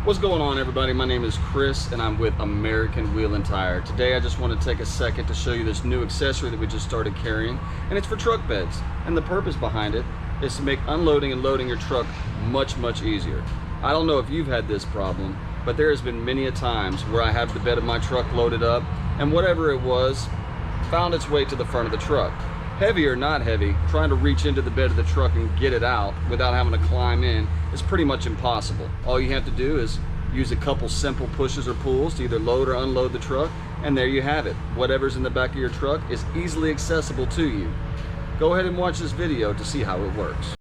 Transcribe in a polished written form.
What's going on, everybody? My name is Chris and I'm with American Wheel and Tire. Today I just want to take a second to show you this new accessory that we just started carrying, and it's for truck beds. And the purpose behind it is to make unloading and loading your truck much easier. I don't know if you've had this problem, but there has been many a times where I have the bed of my truck loaded up and whatever it was found its way to the front of the truck. Heavy or not heavy, trying to reach into the bed of the truck and get it out without having to climb in is pretty much impossible. All you have to do is use a couple simple pushes or pulls to either load or unload the truck, and there you have it. Whatever's in the back of your truck is easily accessible to you. Go ahead and watch this video to see how it works.